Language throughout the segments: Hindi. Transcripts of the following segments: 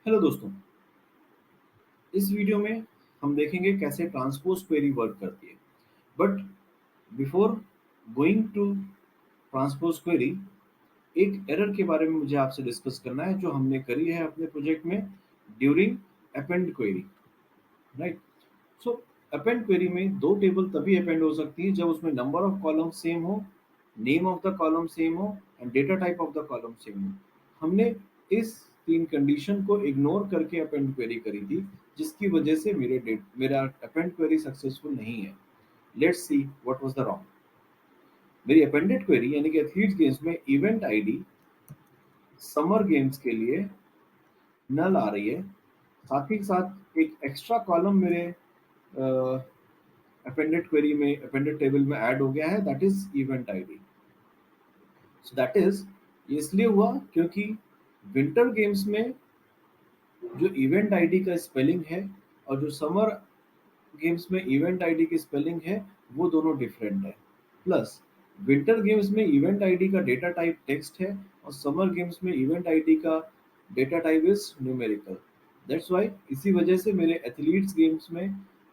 हेलो दोस्तों, इस वीडियो में हम देखेंगे कैसे ट्रांसपोज़ क्वेरी वर्क करती है। But before going to transpose query, एक एरर के बारे में मुझे आपसे डिस्कस करना है जो हमने करी है अपने प्रोजेक्ट में ड्यूरिंग अपेंड क्वेरी, राइट? सो अपेंड क्वेरी में 2 टेबल तभी अपेंड हो सकती है जब उसमें नंबर ऑफ कॉलम सेम हो, name of the column same हो and data type of the column same हो। हमने इस 3 कंडीशन को इग्नोर करके अपेंड क्वेरी करी थी, जिसकी वजह से मेरा अपेंड क्वेरी सक्सेसफुल नहीं है। Let's see what was the wrong. मेरी अपेंडेड क्वेरी यानी कि एथलीट्स गेम्स में इवेंट आईडी समर गेम्स के लिए नल आ रही है। साथ ही साथ एक एक्स्ट्रा कॉलम मेरे अपेंडेड क्वेरी में अपेंडेड टेबल में ऐड हो गया है, that is event ID. So that is ये इसलिए हुआ क्योंकि विंटर गेम्स में जो इवेंट आईडी का स्पेलिंग है और जो समर गेम्स में इवेंट आईडी की स्पेलिंग है वो दोनों डिफरेंट है। प्लस विंटर गेम्स में इवेंट आईडी का डेटा टाइप टेक्स्ट है और समर गेम्स में इवेंट आईडी का data type is numerical. That's why इसी वजह से मेरे एथलीट्स गेम्स में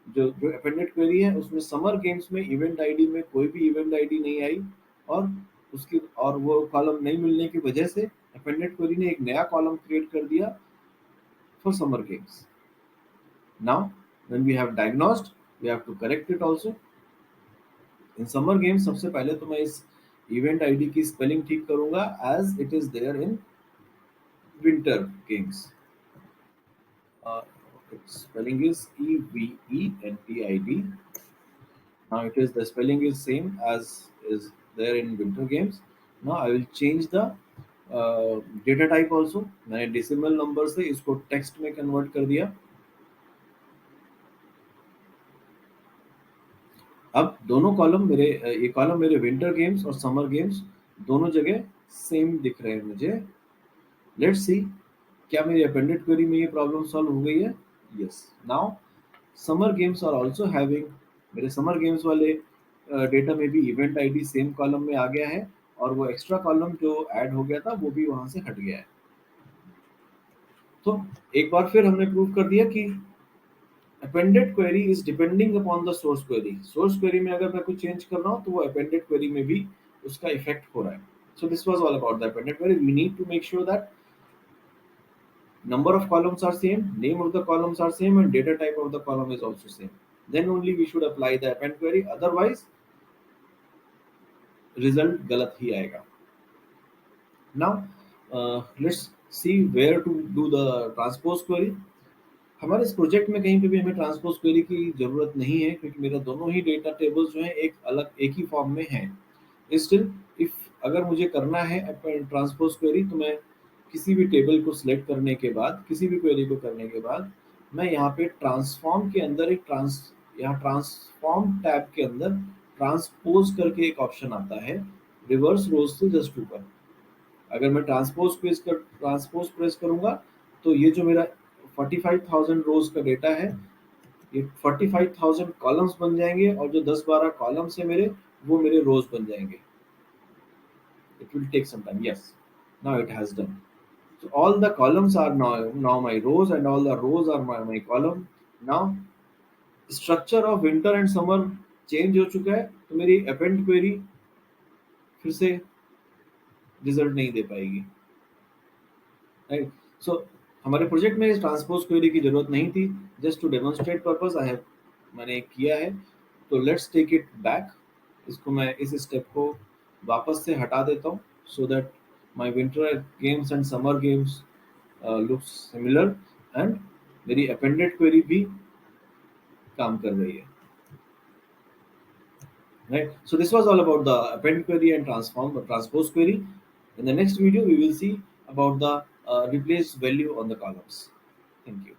जो जो अपेंडेड क्वेरी है उसमें समर गेम्स में इवेंट आईडी में कोई भी इवेंट आईडी नहीं आई, और उसकी और वो कॉलम नहीं मिलने की वजह से अपेंडेड क्वेरी ने एक नया कॉलम क्रिएट कर दिया for summer games. Now, when we have diagnosed, we have to correct it also. In summer games, सबसे पहले तो मैं इस event ID की spelling ठीक करूंगा as it is there in winter games. Its spelling is EVENTID. Now it is the spelling is same as is there in winter games. Now I will change the data type also. मैंने decimal number से इसको text में convert कर दिया। अब दोनों कॉलम ये कॉलम मेरे विंटर गेम्स और समर गेम्स दोनों जगह सेम दिख रहे हैं मुझे। लेट्स सी क्या मेरी अपेंडेड क्वेरी में ये प्रॉब्लम सॉल्व हो गई है। Yes, now summer games are also having, मेरे समर गेम्स वाले डेटा में भी इवेंट आईडी सेम कॉलम में आ गया है और वो एक्स्ट्रा कॉलम जो ऐड हो गया था वो भी वहां से हट गया है। तो एक बार फिर हमने प्रूव कर दिया कि appended query is depending upon the source query. Source query में अगर मैं कुछ चेंज कर रहा हूँ तो वो अपेंडेड क्वेरी में भी उसका इफेक्ट हो रहा है। So this was all about the appended query. We need to make sure that number of columns are same, name of the columns are same and data type of the column is also same. Then only we should apply the append query, otherwise result गलत ही आएगा। Now let's see where to do the transpose query. हमारे इस प्रोजेक्ट में कहीं पे भी हमें ट्रांसपोज क्वेरी की ज़रूरत नहीं है क्योंकि मेरा दोनों ही डेटा टेबल्स जो हैं एक ही फॉर्म में हैं। स्टिल इफ अगर मुझे करना है ट्रांसपोज क्वेरी तो मैं किसी भी टेबल को सिलेक्ट करने के बाद, किसी भी क्वेरी को करने के बाद मैं यहाँ पे ट्रांसफॉर्म के अंदर यहाँ ट्रांसफॉर्म टैब के अंदर ट्रांसपोज करके एक ऑप्शन आता है रिवर्स रोज से जस्ट ऊपर। अगर मैं ट्रांसपोज प्रेस करूंगा तो ये जो मेरा 45,000 रोज का डेटा है ये 45,000 कॉलम्स बन जाएंगे और जो 10-12 कॉलम्स है मेरे वो मेरे रोज बन जाएंगे। It will take some time. Yes, now it has done. So all the columns are now my rows and all the rows are my column. Now structure of winter and summer change हो चुका है तो मेरी अपेंड क्वेरी फिर से रिजल्ट नहीं दे पाएगी, राइट? सो हमारे प्रोजेक्ट में इस ट्रांसपोज क्वेरी की जरूरत नहीं थी, जस्ट टू डेमोन्स्ट्रेट पर्पस मैंने किया है। तो लेट्स टेक इट बैक। इसको मैं इस स्टेप को वापस से हटा देता हूँ so that my winter games and summer games looks similar and मेरी अपेंडेड क्वेरी भी काम कर रही है, right? So this was all about the append query and transpose query. In the next video we will see about the replace value on the columns. Thank you.